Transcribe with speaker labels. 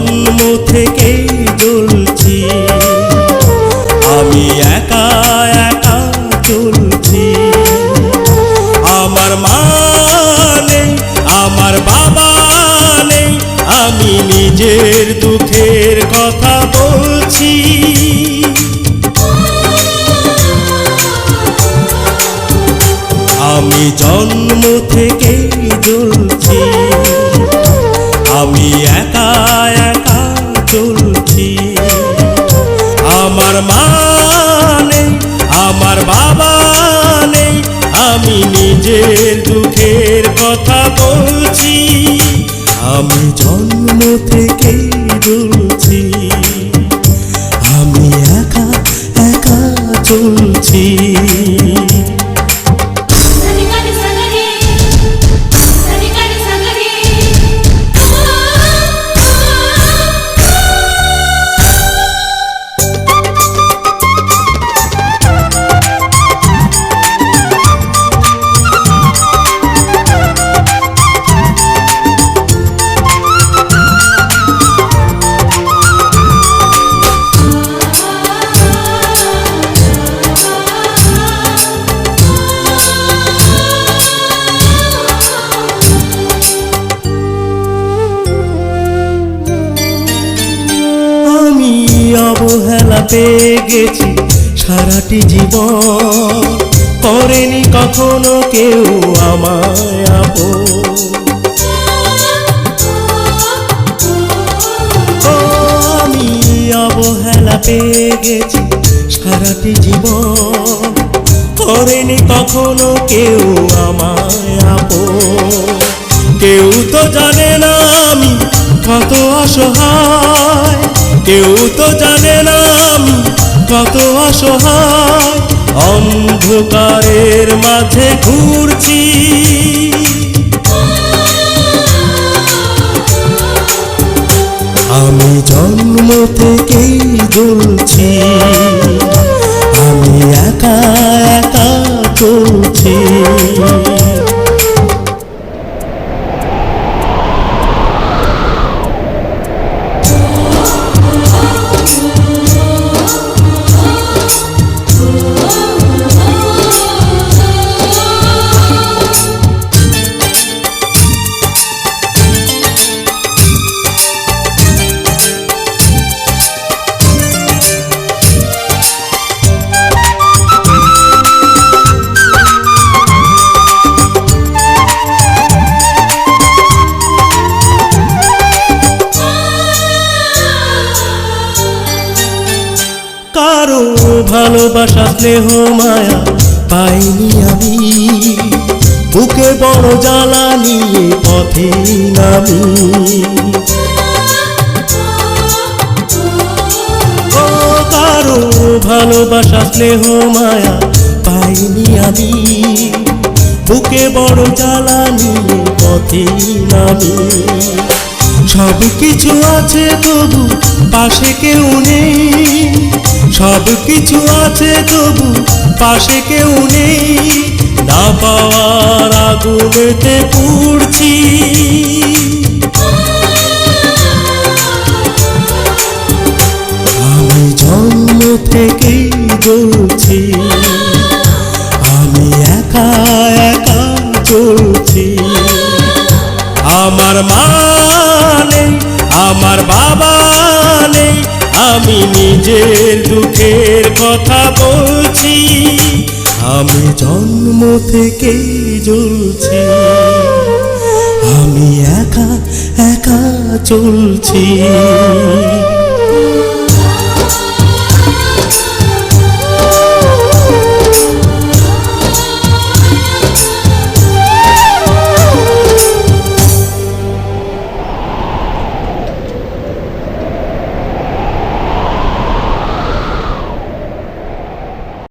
Speaker 1: জন্ম থেকে জ্বলছি, আমি একা একা চলছি। আমার মা নেই, আমার বাবা নেই, আমি নিজের দুঃখের কথা বলছি। আমি জন্ম থেকে জ্বলছি, আমি একা একা চলছি। আমার মা নেই, আমার বাবা নেই, আমি নিজের দুঃখের কথা বলছি। আমি জন্ম থেকে জ্বলছি, আমি একা একা চলছি। অবহেলা পেয়ে গেছি সারাটি জীবন, করেনি কখনো কেউ আমায় আপন। আমি অবহেলা পেয়ে গেছি সারাটি জীবন, করেনি কখনো কেউ আমায় আপন। কেউ তো জানে না আমি কত অসহায়, কেউ তো জানে না আমি কত অসহায়, অন্ধকারের মাঝে ঘুরছি। আমি জন্ম থেকেই জ্বলছি, আমি একা একা চলছি। কারো ভালোবাসা স্নেহ মায়া পাইনি আমি, বুকে বড় জ্বালা নিয়ে পথে নামি। ও কারো ভালোবাসা স্নেহ মায়া পাইনি আমি, বুকে বড় জ্বালা নিয়ে পথে নামি। সব কিছু আছে তবু পাশে কেউ নেই, সব কিছু আছে তবু পাশে কেউ নেই, না পাওয়ার আগুনেতে পুড়ছি। আমি জন্ম থেকেই জ্বলছি, আমি একা একা চলছি। আমার মা নেই, আমার বাবা নেই, আমি নিজের দুঃখের কথা বলছি। আমি জন্ম থেকেই জ্বলছি, আমি একা একা চলছি।